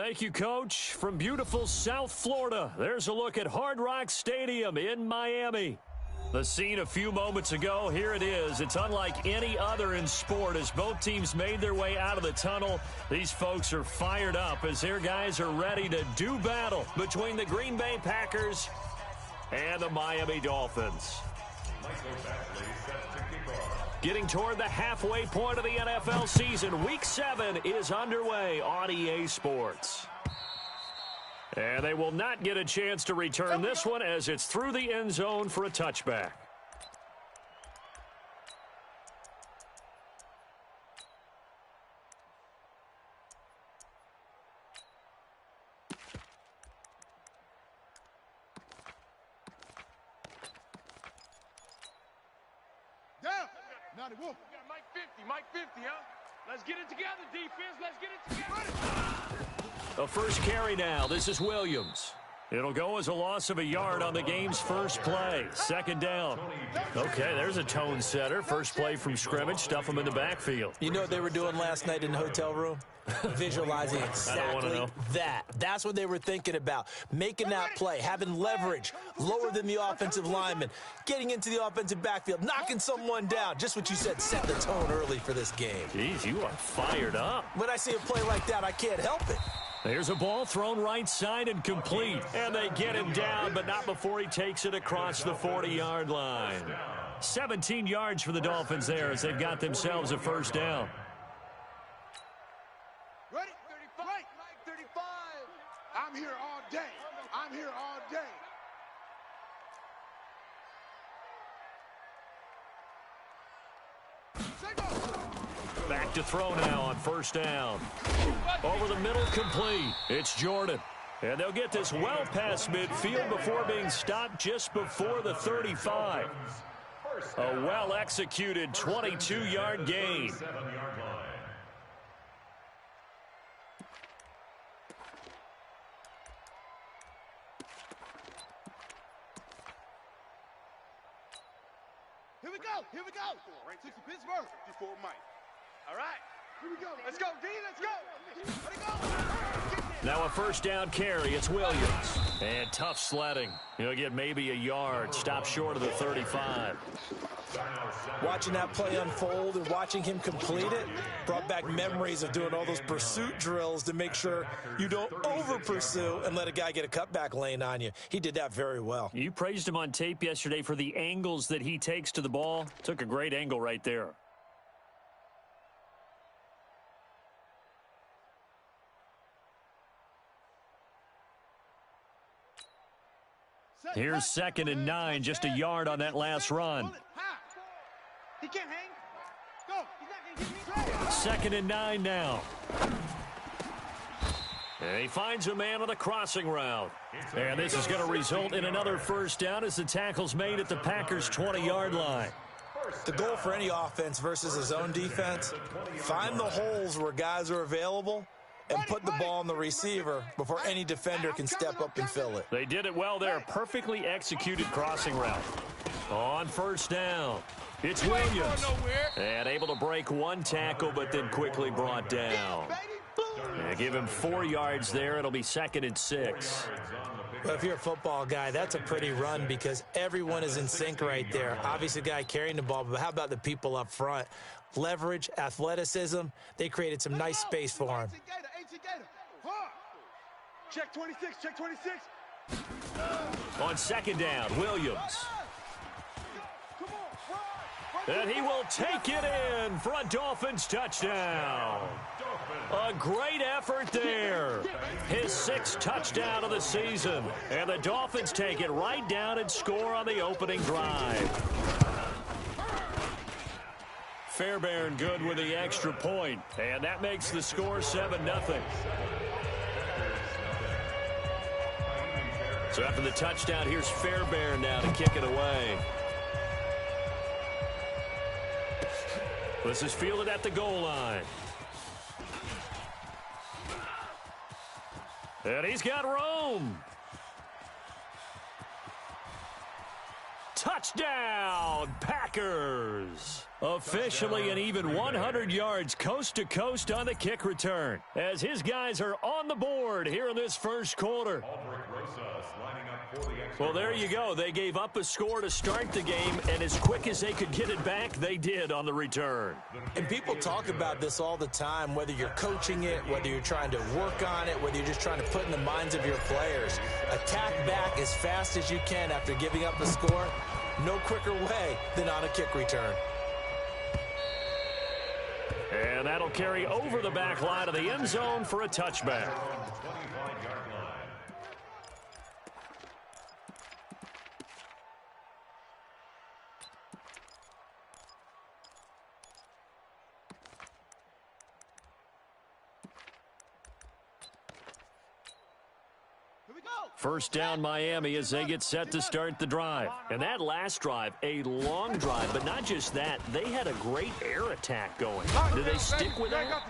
Thank you, Coach. From beautiful South Florida, there's a look at Hard Rock Stadium in Miami. The scene a few moments ago, here it is. It's unlike any other in sport as both teams made their way out of the tunnel. These folks are fired up as their guys are ready to do battle between the Green Bay Packers and the Miami Dolphins. Getting toward the halfway point of the NFL season, Week 7 is underway on EA Sports. And they will not get a chance to return this one as it's through the end zone for a touchback. Mike 50, huh? Let's get it together, defense. Let's get it together. A first carry now. This is Williams. It'll go as a loss of a yard on the game's first play. Second down. Okay, there's a tone setter. First play from scrimmage. Stuff them in the backfield. You know what they were doing last night in the hotel room? Visualizing exactly that. That's what they were thinking about. Making that play, having leverage, lower than the offensive lineman, getting into the offensive backfield, knocking someone down. Just what you said, set the tone early for this game. Jeez, you are fired up. When I see a play like that, I can't help it. There's a ball thrown right side and complete. And they get him down, but not before he takes it across the 40-yard line. 17 yards for the Dolphins there as they've got themselves a first down. Ready? 35. Right. 35. I'm here all day. I'm here all day. Back to throw now on first down. Over the middle, complete. It's Jordan. And they'll get this well past midfield before being stopped just before the 35. A well-executed 22-yard gain. Here we go. Here we go. Right, 6 to Pittsburgh. 54 Mike. All right. Here we go. Let's go, D. Let's go. Let it go. Now a first down carry. It's Williams. And tough sledding. He'll get maybe a yard. Stop short of the 35. Watching that play unfold and watching him complete it brought back memories of doing all those pursuit drills to make sure you don't over-pursue and let a guy get a cutback lane on you. He did that very well. You praised him on tape yesterday for the angles that he takes to the ball. Took a great angle right there. Here's 2nd and 9, just a yard on that last run. He can't hang. Go. He's not going to get me. 2nd and 9 now. And he finds a man on the crossing route. And this is going to result in another first down as the tackle's made at the Packers' 20-yard line. The goal for any offense versus a zone defense, find the holes where guys are available and put the ball on the receiver before any defender can step up and fill it. They did it well there. Perfectly executed crossing route. On first down, it's Williams. And able to break one tackle, but then quickly brought down. And give him 4 yards there. It'll be 2nd and 6. Well, if you're a football guy, that's a pretty run because everyone is in sync right there. Obviously, the guy carrying the ball, but how about the people up front? Leverage, athleticism. They created some nice space for him. Check 26, check 26. On 2nd down, Williams. And he will take it in for a Dolphins touchdown. A great effort there. His 6th touchdown of the season. And the Dolphins take it right down and score on the opening drive. Fairbairn good with the extra point. And that makes the score 7-0. So after the touchdown, here's Fairbairn now to kick it away. This is fielded at the goal line. And he's got room. Touchdown, Packers! Officially an even 100 yards coast to coast on the kick return as his guys are on the board here in this first quarter. Well, there you go. They gave up a score to start the game, and as quick as they could get it back, they did on the return. And people talk about this all the time, whether you're coaching it, whether you're trying to work on it, whether you're just trying to put in the minds of your players. Attack back as fast as you can after giving up a score. No quicker way than on a kick return. And that'll carry over the back line of the end zone for a touchback. First down, Miami, as they get set to start the drive. And that last drive, a long drive, but not just that. They had a great air attack going. Do they stick with that?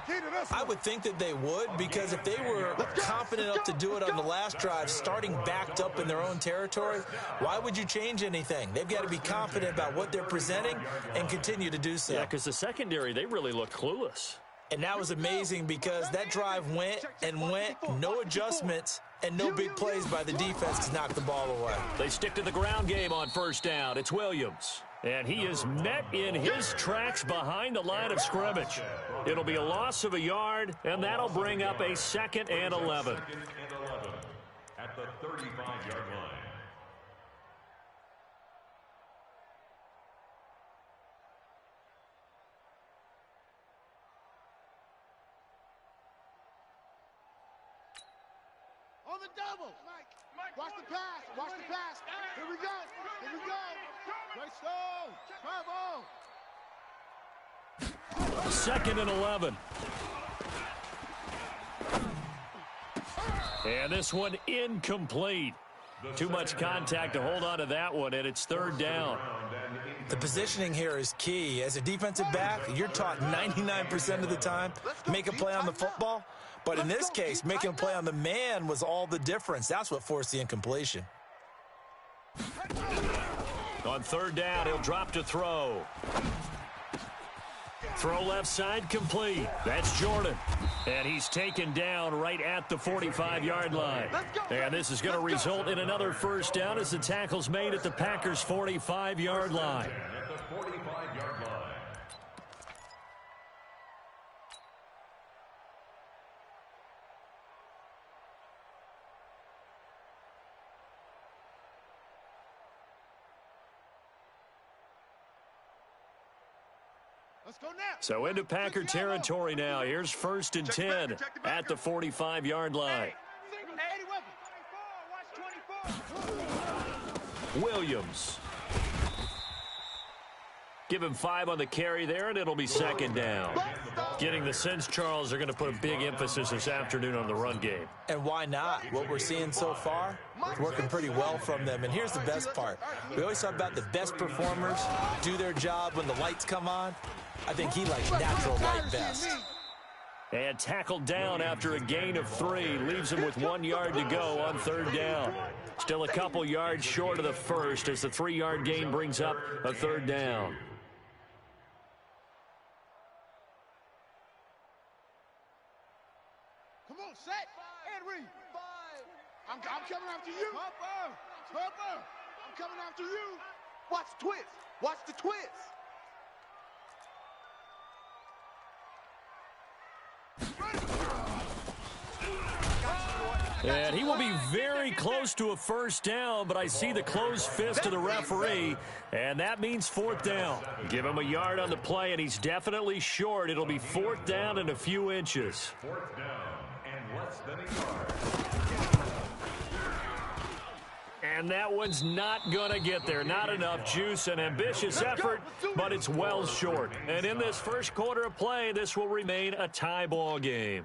I would think that they would, because if they were confident enough to do it on the last drive, starting backed up in their own territory, why would you change anything? They've got to be confident about what they're presenting and continue to do so. Yeah, because the secondary, they really look clueless. And that was amazing because that drive went and went, no adjustments, and no big plays by the defense to knock the ball away. They stick to the ground game on first down. It's Williams. And he is met in his tracks behind the line of scrimmage. It'll be a loss of a yard, and that'll bring up a 2nd and 11. At the 35-yard line. On the double. Watch the pass. Watch the pass. Here we go. Here we go. Great stone. Bravo. 2nd and 11. And this one incomplete. Too much contact to hold on to that one, and it's 3rd down. The positioning here is key. As a defensive back, you're taught 99% of the time, make a play on the football. But in this case, making a play on the man was all the difference. That's what forced the incompletion. On 3rd down, he'll drop to throw. Throw left side complete. That's Jordan. And he's taken down right at the 45-yard line. And this is going to result in another first down as the tackle's made at the Packers' 45-yard line. At the 45-yard line. Let's go now. So into Packer territory now. Here's 1st and 10 at the 45-yard line. Williams. Give him 5 on the carry there, and it'll be 2nd down. Getting the sense, Charles, they're going to put a big emphasis this afternoon on the run game. And why not? What we're seeing so far, it's working pretty well from them. And here's the best part. We always talk about the best performers do their job when the lights come on. I think he likes natural light best. And tackled down after a gain of 3. Leaves him with 1 yard to go on 3rd down. Still a couple yards short of the first as the 3-yard gain brings up a 3rd down. Come on, set. And read. I'm coming after you. Harper. I'm coming after you. Watch the twist. Watch the twist. And he will be very close to a first down, but I see the closed fist of the referee, and that means 4th down. Give him a yard on the play, and he's definitely short. It'll be 4th down and a few inches. 4th down and less than a yard. And that one's not going to get there. Not enough juice, an ambitious effort, but it's well short. And in this first quarter of play, this will remain a tie ball game.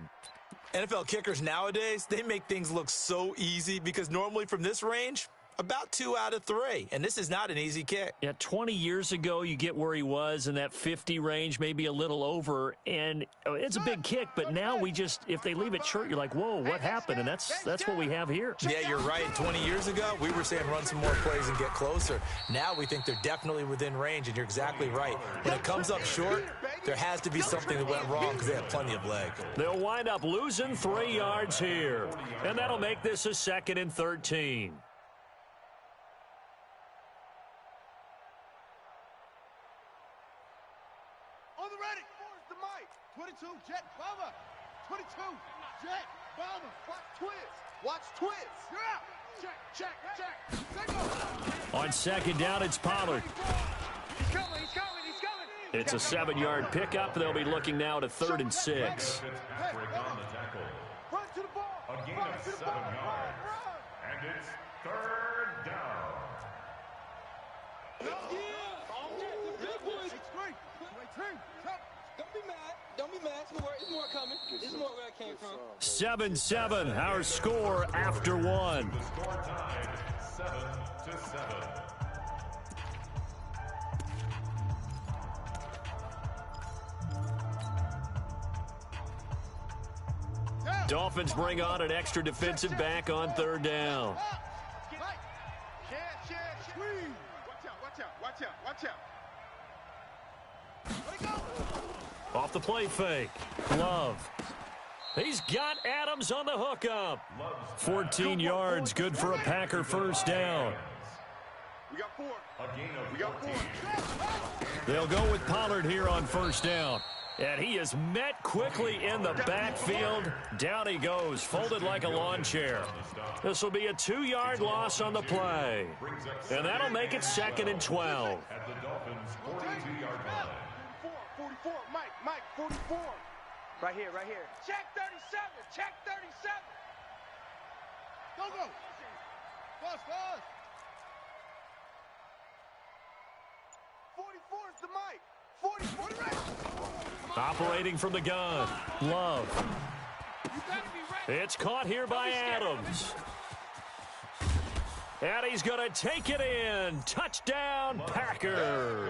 NFL kickers nowadays, they make things look so easy because normally from this range, About 2 out of 3, and this is not an easy kick. Yeah, 20 years ago, you get where he was in that 50 range, maybe a little over, and it's a big kick, but now if they leave it short, you're like, whoa, what happened? And that's what we have here. Yeah, you're right. 20 years ago, we were saying run some more plays and get closer. Now we think they're definitely within range, and you're exactly right. When it comes up short, there has to be something that went wrong because they have plenty of leg. They'll wind up losing 3 yards here, and that'll make this a 2nd and 13. On the ready. Force the mic. 22, Jet Bomber. 22, Jet Bomber. Watch twist. Watch twist. You're out. Check. On 2nd down, it's Pollard. He's coming. It's a 7-yard pickup. They'll be looking now to 3rd and 6. Run to the ball. A gain of 7 yards. And it's 3rd down. Don't be mad. There's more coming. There's more where I came from. 7-7, our score after 1. The score tied 7-7. Dolphins bring on an extra defensive back on 3rd down. Watch out. Off the play fake. Love. He's got Adams on the hookup. 14 yards, good for a Packer 1st down. We got 4. A gain of We got 4. They'll go with Pollard here on 1st down. And he is met quickly in the backfield. Down he goes, folded like a lawn chair. This will be a 2-yard loss on the play. And that'll make it 2nd and 12. at the Dolphins' 42-yard line. 44, Mike, 44. Right here. Check 37. Go. Bust. 44 is the mic. 44 the right. Operating from the gun. Love. It's caught here by Adams. And he's going to take it in. Touchdown, Packers.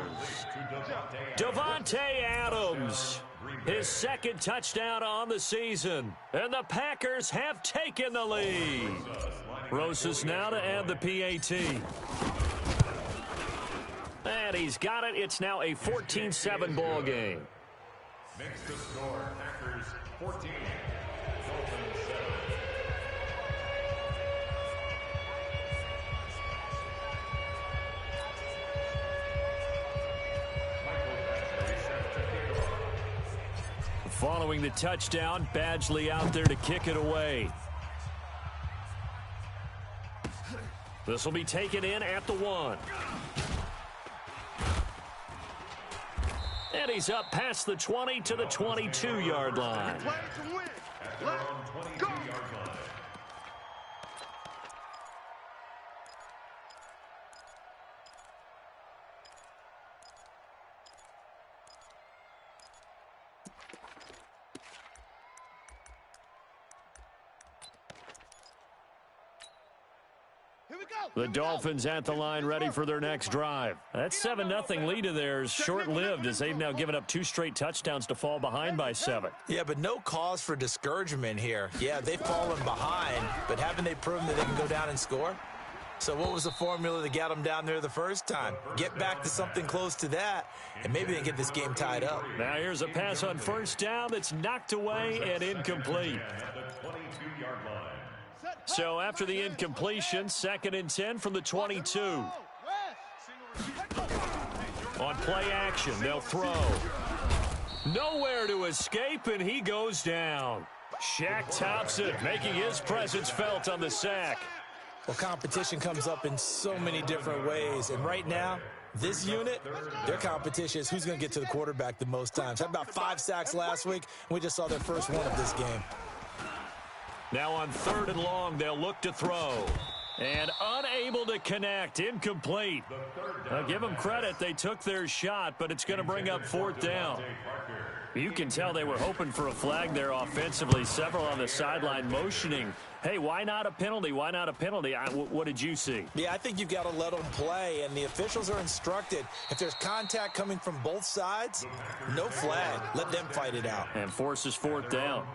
Davante Adams. His 2nd touchdown on the season. And the Packers have taken the lead. Rosas now to add the PAT. And he's got it. It's now a 14-7 ball game. Makes the score Packers 14, Dolphins 7. Following the touchdown, Badgley out there to kick it away. This will be taken in at the 1. And he's up past the 20 to the 22-yard line. Play to win. At their own 22-yard line. Here we go. The Dolphins at the line ready for their next drive. That 7-0 lead of theirs short-lived as they've now given up 2 straight touchdowns to fall behind by 7. Yeah, but no cause for discouragement here. Yeah, they've fallen behind, but haven't they proven that they can go down and score? So what was the formula that got them down there the first time? Get back to something close to that, and maybe they can get this game tied up. Now here's a pass on 1st down that's knocked away and incomplete. At the 22-yard line. So after the incompletion, 2nd and 10 from the 22. On play action, they'll throw. Nowhere to escape, and he goes down. Shaq Thompson making his presence felt on the sack. Well, competition comes up in so many different ways, and right now, this unit, their competition is who's going to get to the quarterback the most times. Had about 5 sacks last week, and we just saw their first one of this game. Now on 3rd and long, they'll look to throw. And unable to connect, incomplete. I'll give them credit, they took their shot, but it's going to bring up 4th down. You can tell they were hoping for a flag there offensively. Several on the sideline motioning, hey, why not a penalty? Why not a penalty? What did you see? Yeah, I think you've got to let them play, and the officials are instructed. If there's contact coming from both sides, no flag. Let them fight it out. And forces fourth down.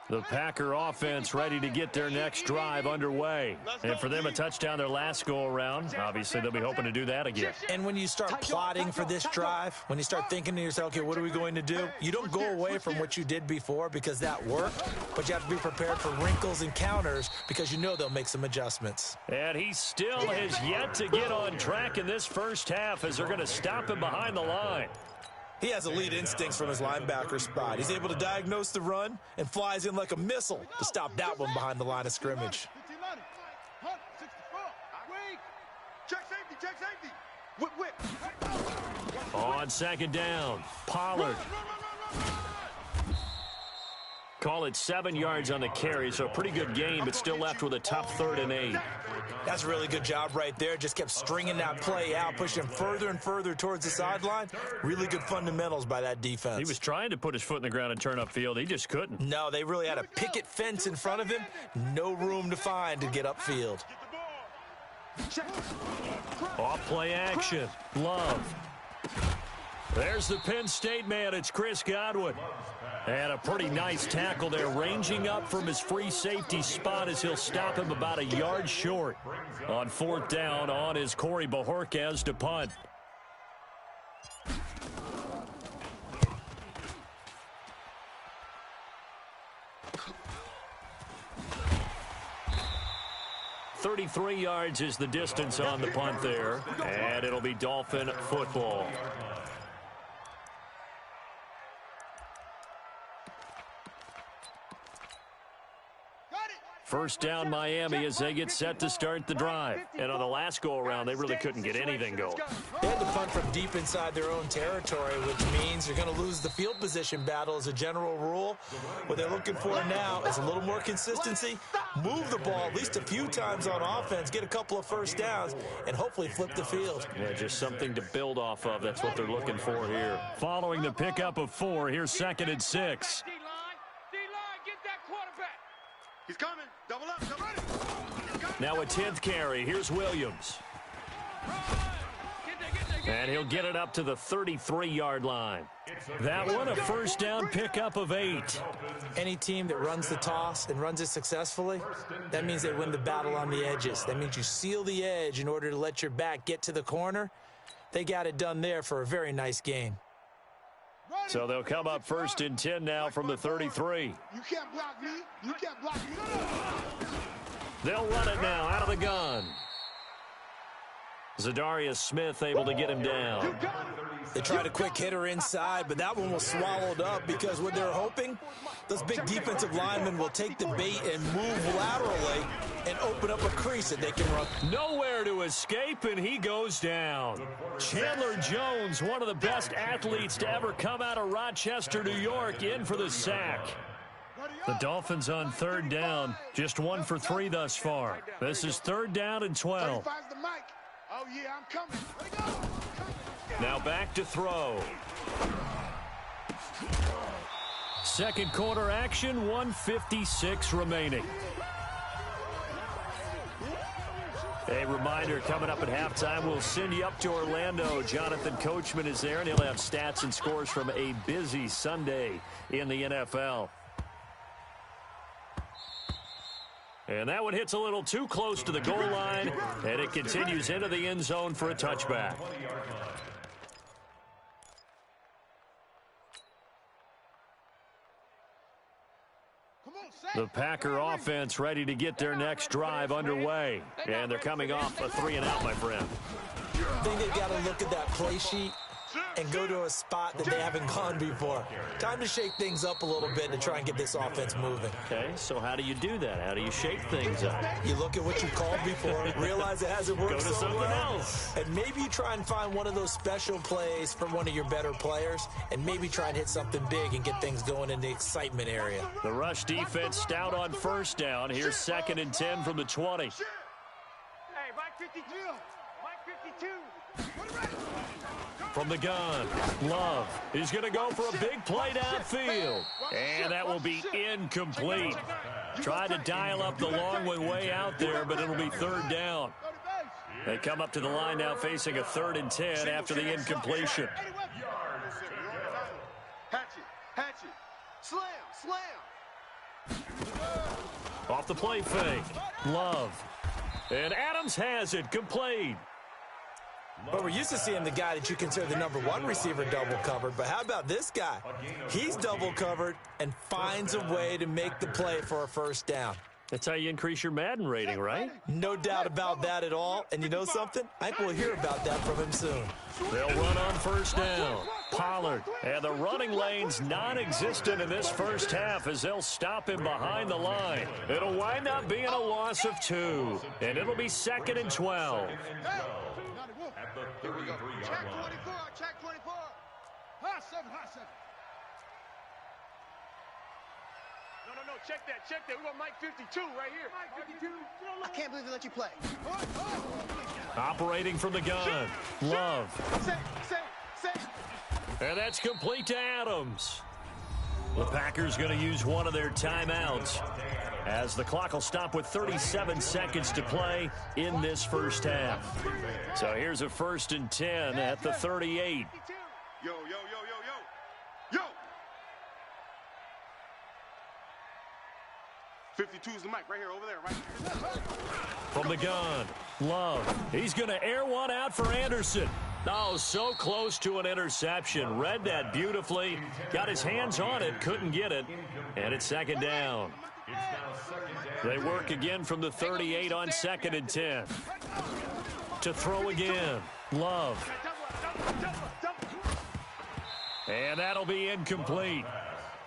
The Packer offense ready to get their next drive underway. And for them, a touchdown their last go-around. Obviously, they'll be hoping to do that again. And when you start plotting for this drive, when you start thinking to yourself, okay, what are we going to do? You don't go away from what you did before because that worked, but you have to be prepared for wrinkles and counters because you know they'll make some adjustments. And he still has yet to get on track in this first half as they're going to stop him behind the line. He has elite instincts from his linebacker spot. He's able to diagnose the run and flies in like a missile to stop that one behind the line of scrimmage. On second down, Pollard. Call it 7 yards on the carry, so a pretty good game, but still left with a tough 3rd and 8. That's a really good job right there. Just kept stringing that play out, pushing him further and further towards the sideline. Really good fundamentals by that defense. He was trying to put his foot in the ground and turn upfield. He just couldn't. No, they really had a picket fence in front of him. No room to find to get upfield. Off play action. Love. There's the Penn State man. It's Chris Godwin. And a pretty nice tackle there, ranging up from his free safety spot as he'll stop him about a yard short. On 4th down, on is Corey Bojorquez to punt. .33 yards is the distance on the punt there, and it'll be Dolphin football. First down Miami as they get set to start the drive. And on the last go-around, they really couldn't get anything going. They had to punt from deep inside their own territory, which means you're going to lose the field position battle as a general rule. What they're looking for now is a little more consistency, move the ball at least a few times on offense, get a couple of first downs, and hopefully flip the field. Yeah, just something to build off of. That's what they're looking for here. Following the pickup of 4, here's 2nd and 6. D-line, get that quarterback. He's coming. Double up. Double ready. Now a 10th carry. Here's Williams. And he'll get it up to the 33-yard line. That one, a first down pickup of 8. Any team that runs the toss and runs it successfully, that means they win the battle on the edges. That means you seal the edge in order to let your back get to the corner. They got it done there for a very nice gain. So they'll come up 1st and 10 now from the 33. You can't block me. You can't block me. They'll run it now out of the gun. Zadarius Smith able to get him down. They tried a quick hitter inside, but that one was swallowed up because what they're hoping, those big defensive linemen will take the bait and move laterally and open up a crease that they can run. Nowhere to escape, and he goes down. Chandler Jones, one of the best athletes to ever come out of Rochester, New York, in for the sack. The Dolphins on 3rd down, just 1 for 3 thus far. This is 3rd down and 12. Oh, yeah, I'm coming. Now back to throw. Second quarter action, 1:56 remaining. A reminder, coming up at halftime, we'll send you up to Orlando. Jonathan Coachman is there, and he'll have stats and scores from a busy Sunday in the NFL. And that one hits a little too close to the goal line, and it continues into the end zone for a touchback. The Packer offense ready to get their next drive underway. And they're coming off a 3-and-out, my friend. I think they've got to look at that play sheet and go to a spot that they haven't gone before. Time to shake things up a little bit to try and get this offense moving. Okay, so how do you do that? How do you shake things up? You look at what you called before, realize it hasn't worked Go to so something well, else. and maybe you try and find one of those special plays from one of your better players, and maybe try and hit something big and get things going in the excitement area. The rush defense stout on 1st down. Here's 2nd and 10 from the 20. Hey, Mike 52. Mike From the gun, Love is going to go for a big play downfield. And that will be incomplete. Tried to dial up the long one way out there, but it'll be third down. They come up to the line now facing a 3rd and 10 after the incompletion. Hatchet. Slam. Off the play fake, Love. And Adams has it, complete. But we're used to seeing the guy that you consider the #1 receiver double covered. But how about this guy? He's double covered and finds a way to make the play for a first down. That's how you increase your Madden rating, right? No doubt about that at all. And you know something? I think we'll hear about that from him soon. They'll run on first down. Pollard. And the running lane's non-existent in this first half as they'll stop him behind the line. It'll wind up being a loss of 2. And it'll be 2nd and 12. At the 33-yard line. Check 24. Hot 7. No, check that. We got Mike 52 right here. Mike 52. I can't believe they let you play. Operating from the gun. Love. Safe. And that's complete to Adams. The Packers going to use one of their timeouts as the clock will stop with 37 seconds to play in this first half. So here's a 1st and 10 at the 38. Yo. 52 is the mic right here, over there, right? From the gun, Love. He's going to air one out for Anderson. Oh, so close to an interception. Read that beautifully. Got his hands on it, couldn't get it. And it's 2nd down. They work again from the 38 on 2nd and 10. To throw again, Love. And that'll be incomplete.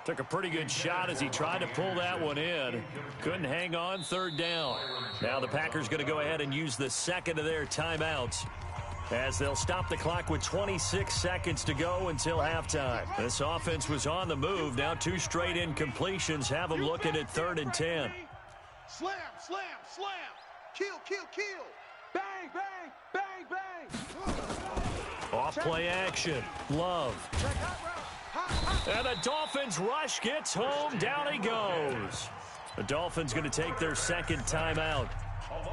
Took a pretty good shot as he tried to pull that one in. Couldn't hang on, 3rd down. Now the Packers going to go ahead and use the 2nd of their timeouts as they'll stop the clock with 26 seconds to go until halftime. This offense was on the move. Now 2 straight incompletions have them looking at 3rd and 10. Slam. Kill. Bang. Off play action. Love. And the Dolphins rush gets home. Down he goes. The Dolphins going to take their 2nd timeout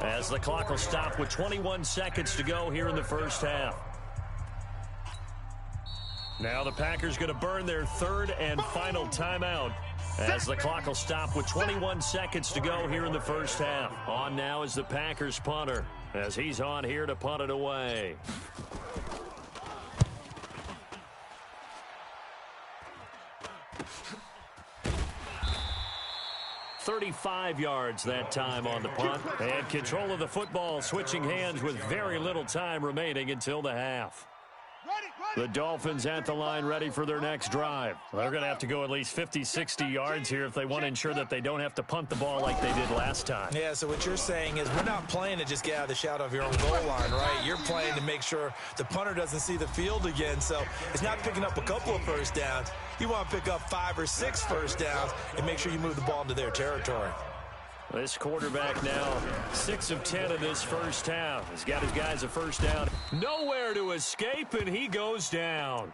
as the clock will stop with 21 seconds to go here in the first half. Now the Packers going to burn their 3rd and final timeout as the clock will stop with 21 seconds to go here in the first half. On now is the Packers punter as he's on here to punt it away. 35 yards that time on the punt. And control of the football switching hands with very little time remaining until the half. The Dolphins at the line ready for their next drive. They're going to have to go at least 50, 60 yards here if they want to ensure that they don't have to punt the ball like they did last time. Yeah, so what you're saying is we're not playing to just get out of the shadow of your own goal line, right? You're playing to make sure the punter doesn't see the field again. So it's not picking up a couple of first downs. You want to pick up 5 or 6 first downs and make sure you move the ball into their territory. This quarterback now 6 of 10 in this first half. He's got his guys a first down. Nowhere to escape, and he goes down.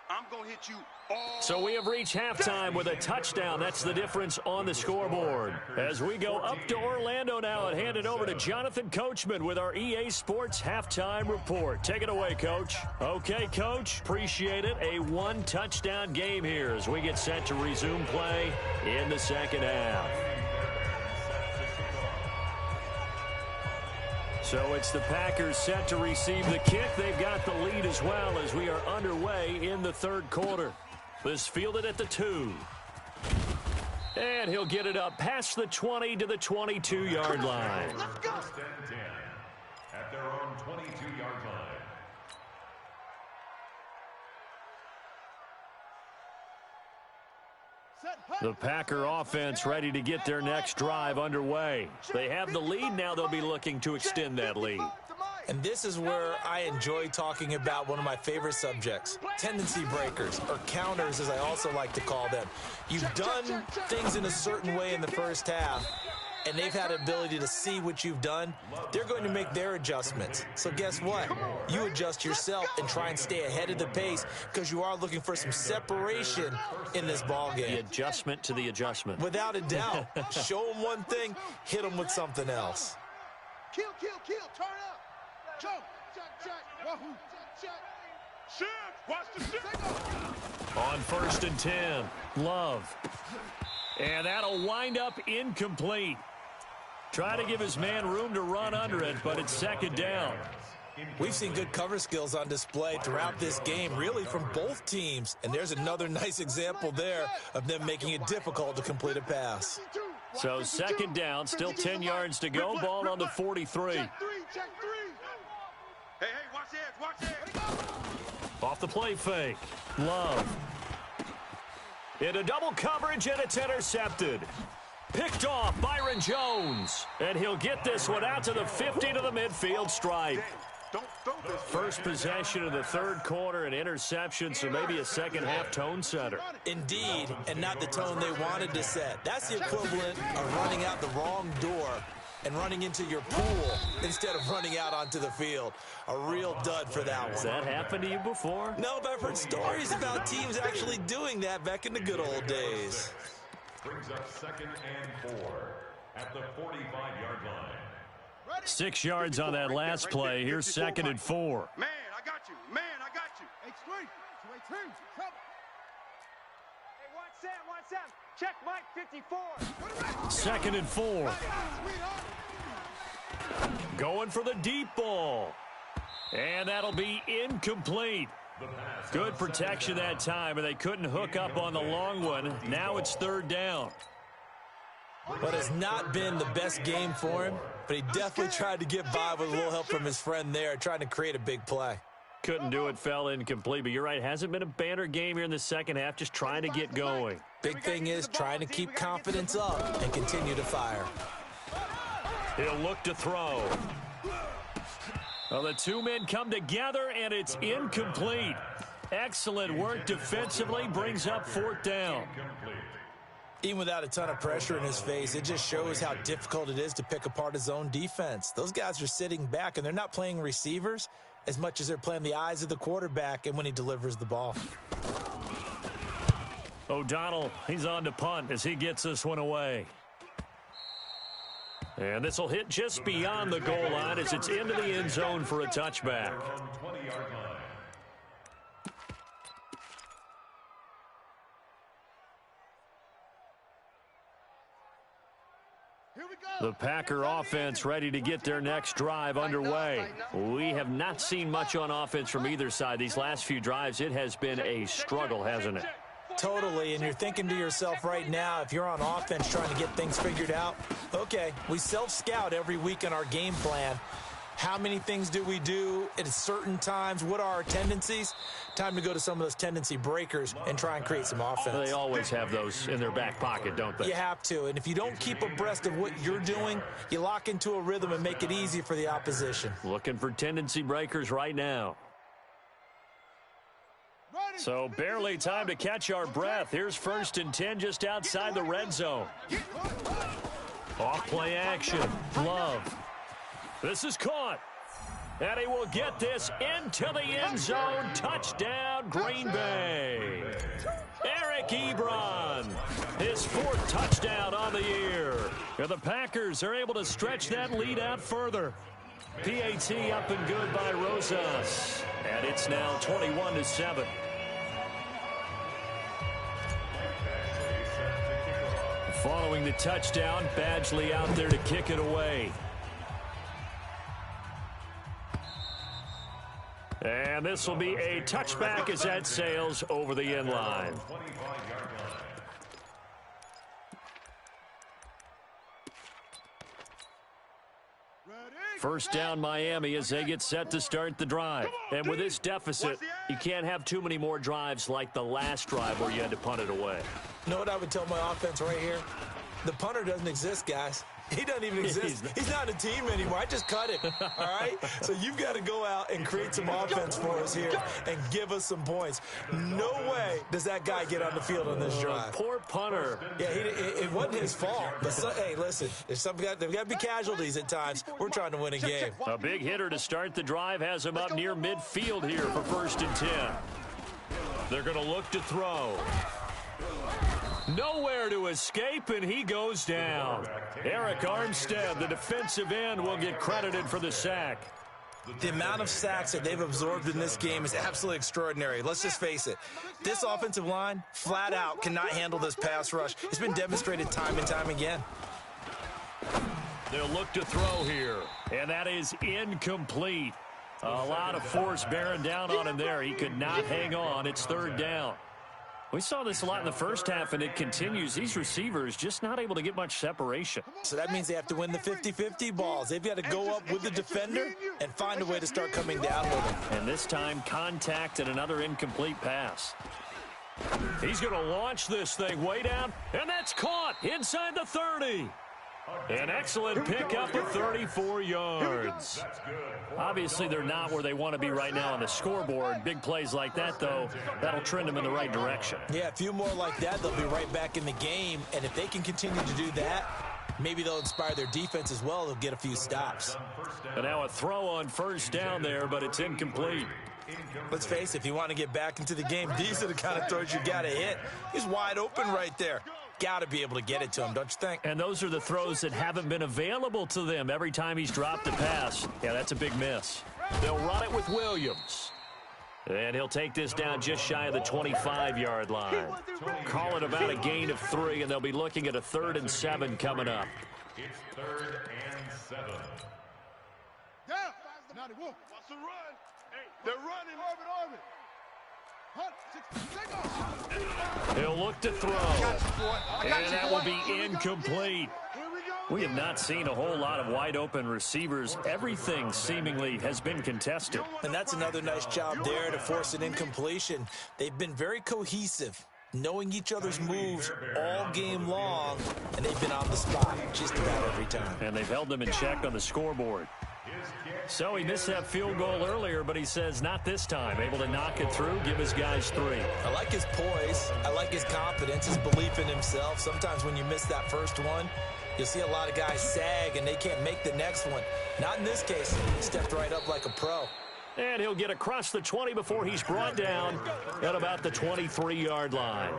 I'm going to hit you all. So we have reached halftime with a touchdown. That's the difference on the scoreboard. As we go up to Orlando now and hand it over to Jonathan Coachman with our EA Sports Halftime Report. Take it away, Coach. Okay, Coach. Appreciate it. A 1-touchdown game here as we get set to resume play in the second half. So it's the Packers set to receive the kick. They've got the lead as well as we are underway in the third quarter. This fielded at the 2. And he'll get it up past the 20 to the 22-yard line. Let's go. First and 10 at their own 22-yard line. The Packer offense ready to get their next drive underway. They have the lead now. They'll be looking to extend that lead. And this is where I enjoy talking about one of my favorite subjects, tendency breakers, or counters as I also like to call them. You've done things in a certain way in the first half, and they've had the ability to see what you've done, they're going to make their adjustments. So guess what? You adjust yourself and try and stay ahead of the pace because you are looking for some separation in this ball game. The adjustment to the adjustment. Without a doubt. Show them one thing, hit them with something else. Kill, turn up. Jump, check, wahoo, check. Shift, watch the shift. On 1st and 10, Love. And that'll wind up incomplete. Trying to give his man room to run under it, but it's 2nd down. We've seen good cover skills on display throughout this game, really from both teams. And there's another nice example there of them making it difficult to complete a pass. So 2nd down, still 10 yards to go, ball on the 43. Check three. Hey, watch the edge. Off the play fake, Love. Into double coverage, and it's intercepted. Picked off Byron Jones. And he'll get this one out to the 50 to the midfield stripe. Don't throw this. First possession of the 3rd quarter, an interception, so maybe a second-half tone setter. Indeed, and not the tone they wanted to set. That's the equivalent of running out the wrong door and running into your pool instead of running out onto the field. A real dud for that one. Has that happened to you before? No, but I've heard stories about teams actually doing that back in the good old days. Brings up 2nd and 4 at the 45-yard line. 6 yards on that last play. Here's 2nd and 4. Man, I got you. H3, 218, trouble. Hey, watch Sam. Check Mike 54. 2nd and 4. Going for the deep ball. And that'll be incomplete. Good protection that time, and they couldn't hook up on the long one. Now it's 3rd down. But it's not been the best game for him, but he definitely tried to get by with a little help from his friend there, trying to create a big play. Couldn't do it, fell incomplete, but you're right. Hasn't been a banner game here in the 2nd half, just trying to get going. Big thing is trying to keep confidence up and continue to fire. He'll look to throw. Well, the two men come together, and it's incomplete. Excellent work defensively, brings up 4th down. Even without a ton of pressure in his face, it just shows how difficult it is to pick apart his own defense. Those guys are sitting back, and they're not playing receivers as much as they're playing the eyes of the quarterback and when he delivers the ball. O'Donnell, he's on to punt as he gets this one away. And this will hit just beyond the goal line as it's into the end zone for a touchback. The Packer offense ready to get their next drive underway. We have not seen much on offense from either side. These last few drives, it has been a struggle, hasn't it? Totally, and you're thinking to yourself right now, if you're on offense trying to get things figured out, okay, we self-scout every week in our game plan. How many things do we do at certain times? What are our tendencies? Time to go to some of those tendency breakers and try and create some offense. They always have those in their back pocket, don't they? You have to, and if you don't keep abreast of what you're doing, you lock into a rhythm and make it easy for the opposition. Looking for tendency breakers right now. So barely time to catch our breath. Here's 1st and 10 just outside the red zone. Off play action. Love. This is caught. And he will get this into the end zone. Touchdown, Green Bay. Eric Ebron, his 4th touchdown on the year. And the Packers are able to stretch that lead out further. PAT up and good by Rosas. And it's now 21-7. Following the touchdown, Badgley out there to kick it away. And this will be a touchback as that sails over the end line. First down Miami as they get set to start the drive. And with this deficit, you can't have too many more drives like the last drive where you had to punt it away. You know what I would tell my offense right here? The punter doesn't exist, guys. He doesn't even exist. He's not a team anymore. I just cut him, all right? So you've got to go out and create some offense for us here and give us some points. No way does that guy get on the field on this drive. Poor punter. Yeah, it wasn't his fault. But, hey, listen, there's got to be casualties at times. We're trying to win a game. A big hitter to start the drive has him up near midfield here for 1st and 10. They're going to look to throw. Nowhere to escape, and he goes down. Eric Armstead, the defensive end, will get credited for the sack. The amount of sacks that they've absorbed in this game is absolutely extraordinary. Let's just face it. This offensive line, flat out, cannot handle this pass rush. It's been demonstrated time and time again. They'll look to throw here, and that is incomplete. A lot of force bearing down on him there. He could not hang on. It's 3rd down. We saw this a lot in the first half, and it continues. These receivers just not able to get much separation. So that means they have to win the 50-50 balls. They've got to go up with the defender and find a way to start coming down with him. And this time, contact and another incomplete pass. He's going to launch this thing way down, and that's caught inside the 30. An excellent pickup of 34 yards. Obviously, they're not where they want to be right now on the scoreboard. Big plays like that, though, that'll trend them in the right direction. Yeah, a few more like that, they'll be right back in the game. And if they can continue to do that, maybe they'll inspire their defense as well. They'll get a few stops. And now a throw on 1st down there, but it's incomplete. Let's face it, if you want to get back into the game, these are the kind of throws you got to hit. He's wide open right there. Got to be able to get it to him, don't you think? And those are the throws that haven't been available to them every time he's dropped a pass. Yeah, that's a big miss. They'll run it with Williams. And he'll take this down just shy of the 25-yard line. Call it about a gain of 3, and they'll be looking at a 3rd and 7 coming up. It's 3rd and 7. Down. Now they won't. Watch the run. Hey, they're running. Orbit. He'll look to throw. And that will be incomplete. We have not seen a whole lot of wide-open receivers. Everything seemingly has been contested. And that's another nice job there to force an incompletion. They've been very cohesive, knowing each other's moves all game long, and they've been on the spot just about every time. And they've held them in check on the scoreboard. So he missed that field goal earlier, but he says not this time. Able to knock it through, give his guys 3. I like his poise. I like his confidence, his belief in himself. Sometimes when you miss that first one, you'll see a lot of guys sag and they can't make the next one. Not in this case. He stepped right up like a pro. And he'll get across the 20 before he's brought down at about the 23-yard line.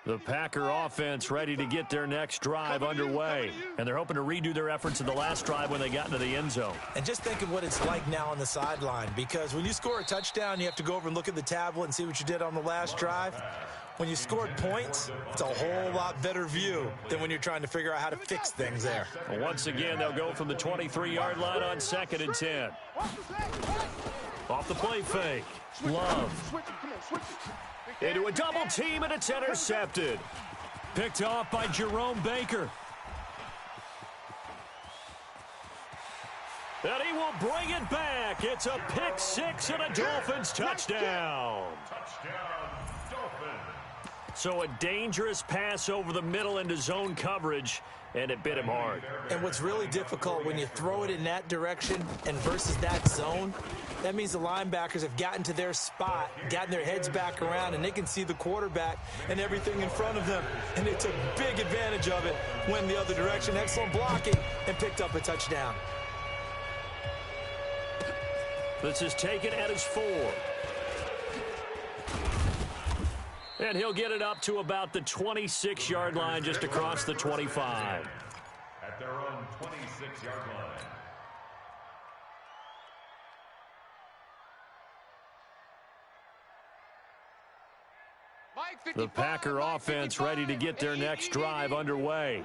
The Packer offense ready to get their next drive underway. And they're hoping to redo their efforts in the last drive when they got into the end zone. And just think of what it's like now on the sideline, because when you score a touchdown, you have to go over and look at the tablet and see what you did on the last drive. When you scored points, it's a whole lot better view than when you're trying to figure out how to fix things there. Well, once again, they'll go from the 23-yard line on 2nd and 10. Off the play fake. Love. Into a double team, and it's intercepted. Picked off by Jerome Baker. And he will bring it back. It's a pick 6 and a Dolphins touchdown. So a dangerous pass over the middle into zone coverage, and it bit him hard. And what's really difficult when you throw it in that direction and versus that zone, that means the linebackers have gotten to their spot, gotten their heads back around, and they can see the quarterback and everything in front of them. And they took big advantage of it, went the other direction, excellent blocking, and picked up a touchdown. This is taken at his 4. And he'll get it up to about the 26-yard line, just across the 25. At their own 26-yard line. The Packer offense ready to get their next drive underway.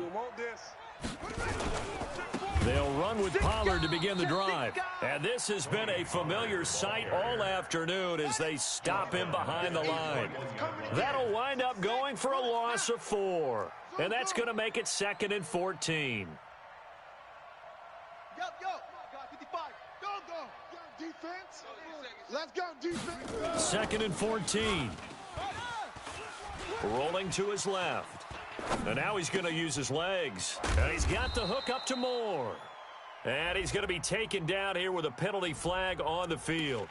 They'll run with Pollard to begin the drive. And this has been a familiar sight all afternoon as they stop him behind the line. That'll wind up going for a loss of 4. And that's going to make it 2nd and 14. Go, 55. Go. Defense. Let's go, defense. 2nd and 14. Rolling to his left. And now he's going to use his legs. And he's got the hook up to Moore. And he's going to be taken down here with a penalty flag on the field.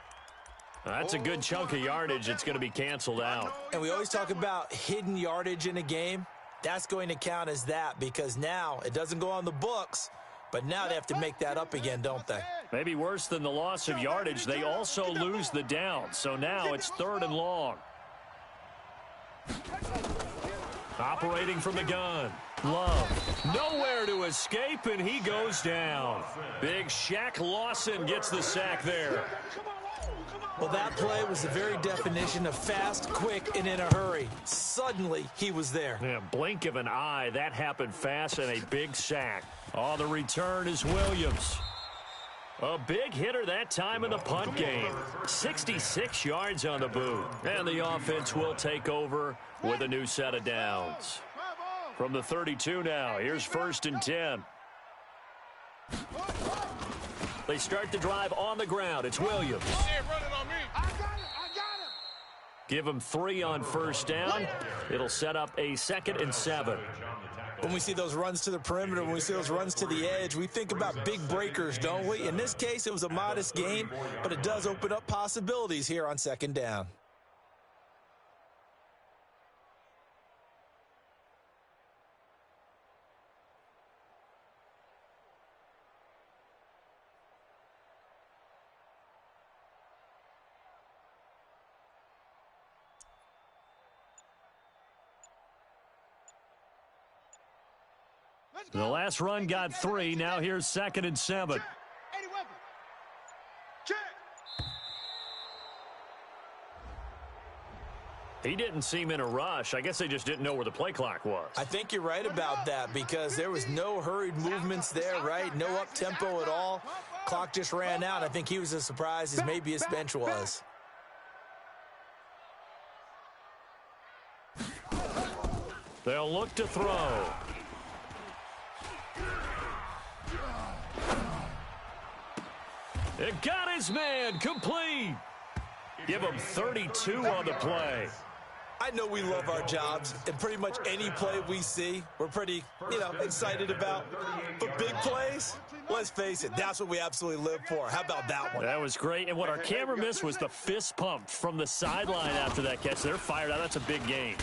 That's a good chunk of yardage. It's going to be canceled out. And we always talk about hidden yardage in a game. That's going to count as that because now it doesn't go on the books, but now they have to make that up again, don't they? Maybe worse than the loss of yardage, they also lose the down. So now it's 3rd and long. Operating from the gun. Love. Nowhere to escape, and he goes down. Big Shaq Lawson gets the sack there. Well, that play was the very definition of fast, quick, and in a hurry. Suddenly, he was there. Yeah, blink of an eye. That happened fast and a big sack. On the return is Williams. A big hitter that time in the punt game. 66 yards on the boot. And the offense will take over with a new set of downs. From the 32 now, here's 1st and 10. They start the drive on the ground. It's Williams. Give him 3 on 1st down. It'll set up a 2nd and 7. When we see those runs to the perimeter, when we see those runs to the edge, we think about big breakers, don't we? In this case, it was a modest gain, but it does open up possibilities here on 2nd down. The last run got 3. Now here's 2nd and 7. He didn't seem in a rush. I guess they just didn't know where the play clock was. I think you're right about that because there was no hurried movements there, right? No up-tempo at all. Clock just ran out. I think he was as surprised as maybe his bench was. They'll look to throw. It got his man complete. Give him 32 on the play. I know we love our jobs, and pretty much any play we see, we're pretty, excited about. But big plays, let's face it, that's what we absolutely live for. How about that one? That was great, and what our camera missed was the fist pump from the sideline after that catch. They're fired out. That's a big gain.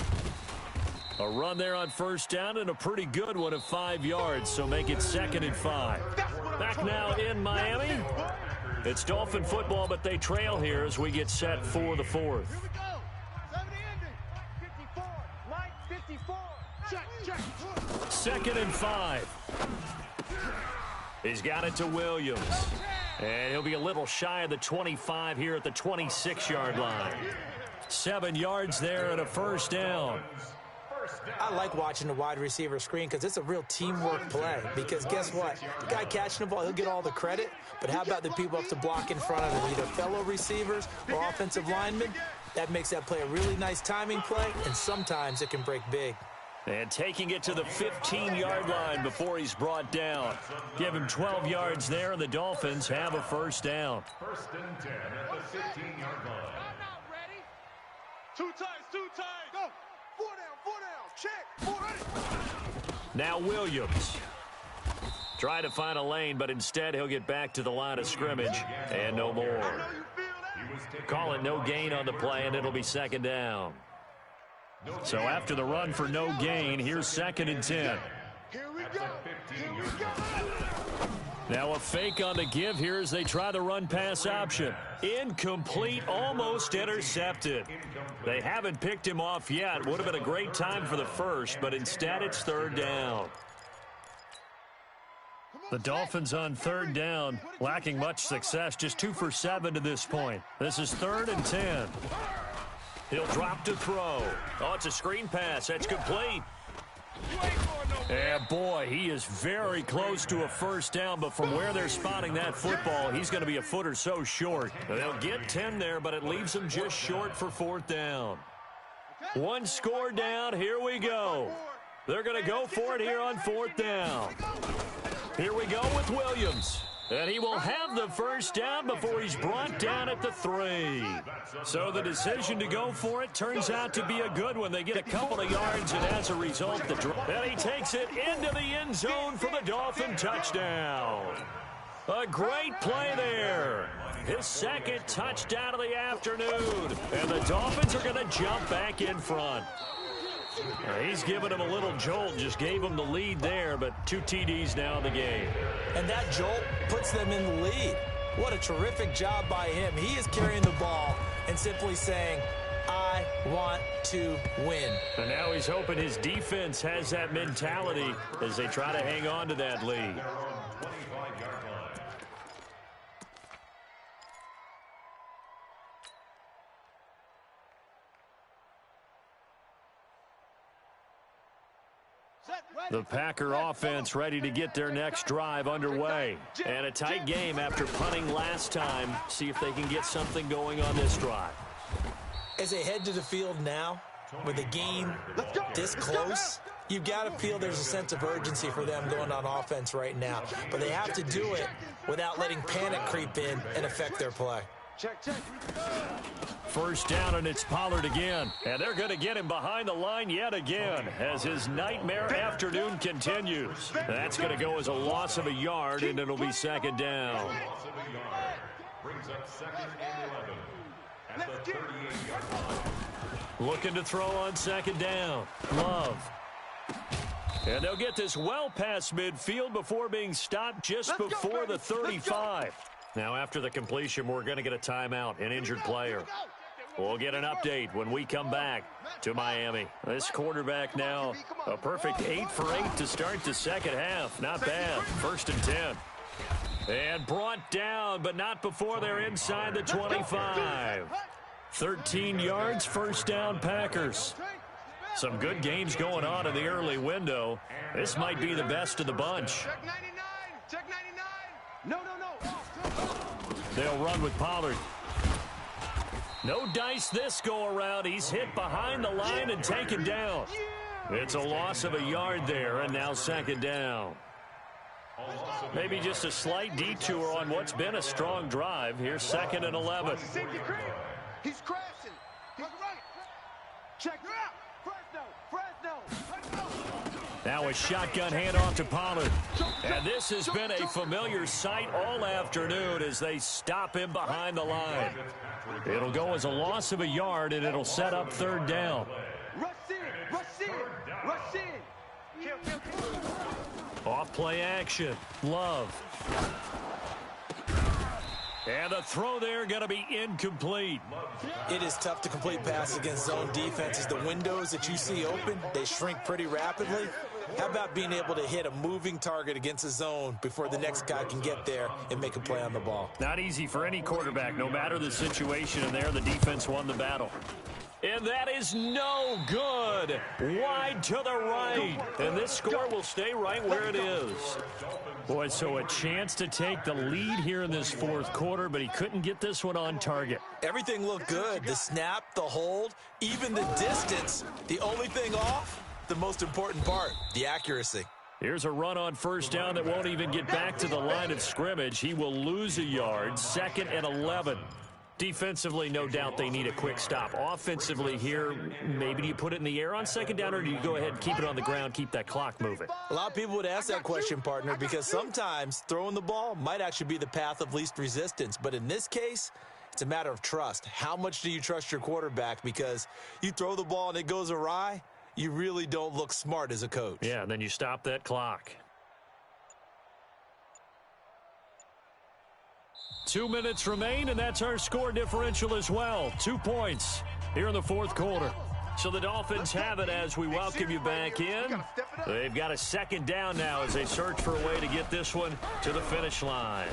A run there on 1st down and a pretty good one of 5 yards, so make it 2nd and 5. Back now in Miami. It's Dolphin football, but they trail here as we get set for the 4th. 2nd and 5. He's got it to Williams. And he'll be a little shy of the 25 here at the 26-yard line. 7 yards there and a 1st down. I like watching the wide receiver screen because it's a real teamwork play. Because guess what? The guy catching the ball, he'll get all the credit. But how about the people up to block in front of him, either fellow receivers or offensive linemen? That makes that play a really nice timing play, and sometimes it can break big. And taking it to the 15-yard line before he's brought down. Give him 12 yards there, and the Dolphins have a 1st down. 1st and 10 at the 15-yard line. I'm not ready. 2 times. Go. 4 down. Check. 4 ready. Now Williams. Try to find a lane, but instead he'll get back to the line of scrimmage, and no more. Call it no gain on the play, and it'll be 2nd down. So after the run for no gain, here's 2nd and 10. Here we go. Now a fake on the give here as they try the run-pass option. Incomplete, almost intercepted. They haven't picked him off yet. Would have been a great time for the first, but instead it's 3rd down. The Dolphins on 3rd down, lacking much success, just 2 for 7 to this point. This is 3rd and 10. He'll drop to throw. Oh, it's a screen pass. That's complete. And boy, he is very close to a 1st down, but from where they're spotting that football, he's going to be a foot or so short. They'll get 10 there, but it leaves them just short for 4th down. 1 score down. Here we go. They're going to go for it here on 4th down. Here we go with Williams. And he will have the first down before he's brought down at the 3. So the decision to go for it turns out to be a good one. They get a couple of yards, and as a result, and he takes it into the end zone for the Dolphin touchdown. A great play there. His second touchdown of the afternoon. And the Dolphins are going to jump back in front. He's given him a little jolt, just gave him the lead there, but 2 TDs now in the game. And that jolt puts them in the lead. What a terrific job by him. He is carrying the ball and simply saying, I want to win. And now he's hoping his defense has that mentality as they try to hang on to that lead. The Packer offense ready to get their next drive underway. And a tight game after punting last time. See if they can get something going on this drive. As they head to the field now, with the game this close, you've got to feel there's a sense of urgency for them going on offense right now. But they have to do it without letting panic creep in and affect their play. Check. First down, and it's Pollard again. And they're going to get him behind the line yet again as his nightmare afternoon continues. That's going to go as a loss of a yard, and it'll be second down. Loss of a yard. Brings up 2nd and 11 at the 38-yard line. Looking to throw on second down. Love. And they'll get this well past midfield before being stopped just before the 35. Now, after the completion, we're going to get a timeout, an injured player. We'll get an update when we come back to Miami. This quarterback now, a perfect 8 for 8 to start the second half. Not bad. 1st and 10. And brought down, but not before they're inside the 25. 13 yards, first down, Packers. Some good games going on in the early window. This might be the best of the bunch. Check 99. Check 99. No. They'll run with Pollard. No dice this go around. He's hit behind the line and taken down. It's a loss of a yard there, and now second down. Maybe just a slight detour on what's been a strong drive. Here's 2nd and 11. He's crashing. He's right. Check. Fresno. Now a shotgun handoff to Pollard. And this has been a familiar sight all afternoon as they stop him behind the line. It'll go as a loss of a yard, and it'll set up third down. Rush in. Off play action. Love. And the throw there going to be incomplete. It is tough to complete passes against zone defenses. The windows that you see open, they shrink pretty rapidly. How about being able to hit a moving target against a zone before the next guy can get there and make a play on the ball? Not easy for any quarterback. No matter the situation in there, the defense won the battle. And that is no good. Wide to the right. And this score will stay right where it is. Boy, so a chance to take the lead here in this fourth quarter, but he couldn't get this one on target. Everything looked good. The snap, the hold, even the distance. The only thing off, the most important part, the accuracy. Here's a run on first down that won't even get back to the line of scrimmage. He will lose a yard, 2nd and 11. Defensively, no doubt they need a quick stop. Offensively here, maybe do you put it in the air on second down, or do you go ahead and keep it on the ground, keep that clock moving? A lot of people would ask that question, partner, because sometimes throwing the ball might actually be the path of least resistance. But in this case, it's a matter of trust. How much do you trust your quarterback? Because you throw the ball and it goes awry, you really don't look smart as a coach. Yeah, and then you stop that clock. 2 minutes remain, and that's our score differential as well. 2 points here in the fourth quarter. So the Dolphins have it as we welcome you back in. They've got a second down now as they search for a way to get this one to the finish line.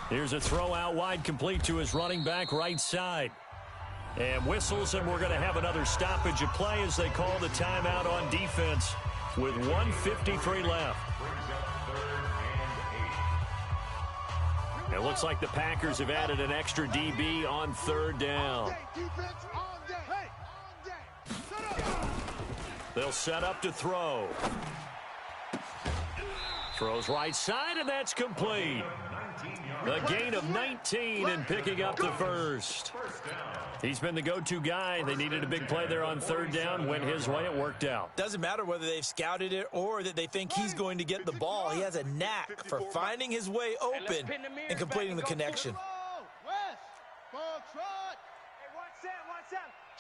Here's a throw out wide, complete to his running back right side. And whistles, and we're going to have another stoppage of play as they call the timeout on defense with 1:53 left. It looks like the Packers have added an extra DB on third down. They'll set up to throw. Throws right side, and that's complete. The gain of 19 and picking up the first. He's been the go-to guy. They needed a big play there on third down. Went his way. It worked out. Doesn't matter whether they've scouted it or that they think he's going to get the ball. He has a knack for finding his way open and completing the connection.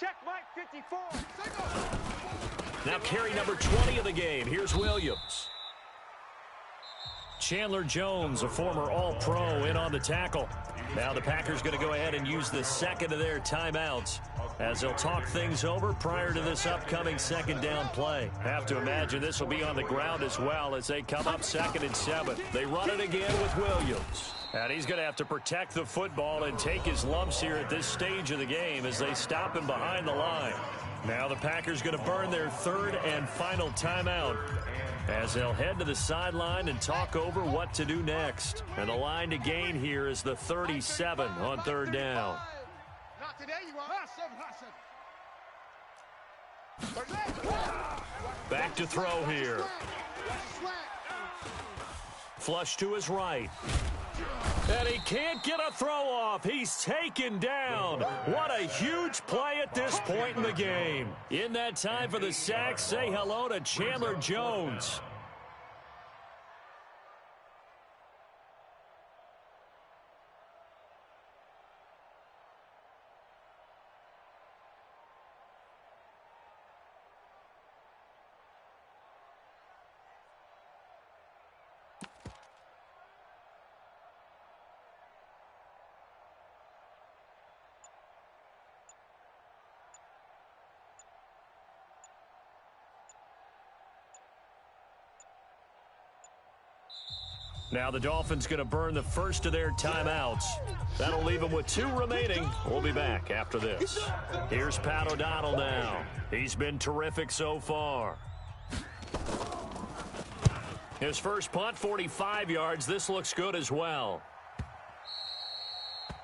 Check Mike 54. Now carry number 20 of the game. Here's Williams. Chandler Jones, a former All-Pro, in on the tackle. Now the Packers going to go ahead and use the second of their timeouts as they'll talk things over prior to this upcoming second down play. Have to imagine this will be on the ground as well as they come up 2nd and 7. They run it again with Williams. And he's going to have to protect the football and take his lumps here at this stage of the game as they stop him behind the line. Now the Packers going to burn their third and final timeout as they'll head to the sideline and talk over what to do next. And the line to gain here is the 37 on third down. Not today, you are. Back to throw here. Flush to his right. And he can't get a throw off. He's taken down. What a huge play at this point in the game. In that time for the sack, say hello to Chandler Jones. Now the Dolphins going to burn the first of their timeouts. That'll leave them with 2 remaining. We'll be back after this. Here's Pat O'Donnell now. He's been terrific so far. His first punt, 45 yards. This looks good as well.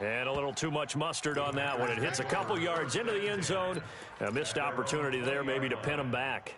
And a little too much mustard on that one. It hits a couple yards into the end zone. A missed opportunity there maybe to pin him back.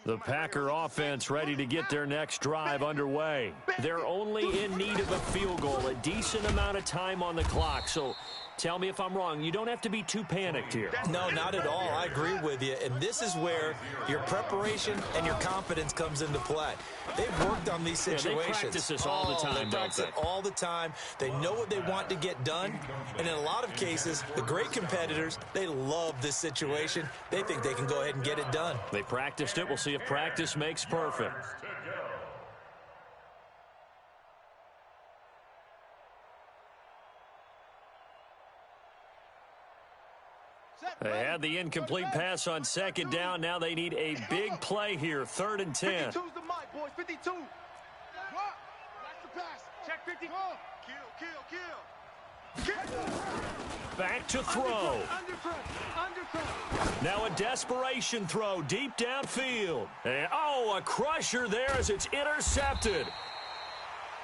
The Packer offense ready to get their next drive underway. They're only in need of a field goal, a decent amount of time on the clock. So tell me if I'm wrong. You don't have to be too panicked here. No, not at all. I agree with you. And this is where your preparation and your confidence comes into play. They've worked on these situations. Yeah, they practice this all the time, they practice it all the time. They know what they want to get done. And in a lot of cases, the great competitors, they love this situation. They think they can go ahead and get it done. They practiced it. We'll see if practice makes perfect. They had the incomplete pass on second down. Now they need a big play here. 3rd and 10. 52's the mic, boys. 52. That's the pass. Check 50. Kill. Back to throw. Under. Now a desperation throw deep downfield. And, a crusher there as it's intercepted.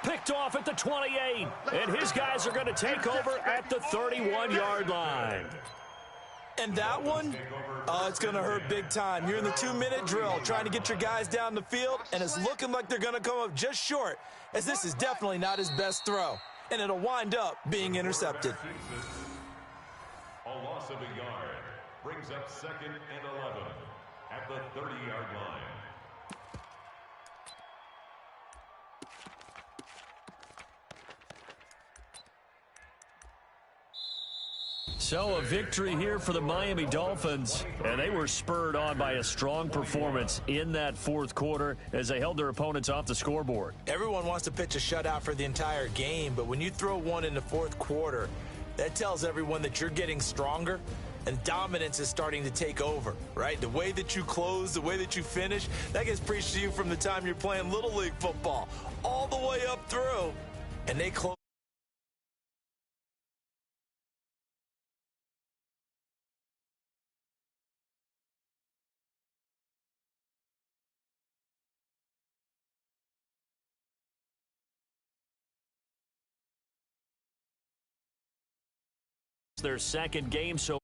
Picked off at the 28. And his guys are going to take over at the 31-yard line. And that one, it's going to hurt big time. You're in the 2-minute drill trying to get your guys down the field, and it's looking like they're going to come up just short, as this is definitely not his best throw, and it'll wind up being intercepted. A loss of a yard brings up 2nd and 11 at the 30-yard line. So a victory here for the Miami Dolphins, and they were spurred on by a strong performance in that 4th quarter as they held their opponents off the scoreboard. Everyone wants to pitch a shutout for the entire game, but when you throw one in the 4th quarter, that tells everyone that you're getting stronger and dominance is starting to take over, right? The way that you close, the way that you finish, that gets preached to you from the time you're playing Little League football all the way up through, and they close. Their second game so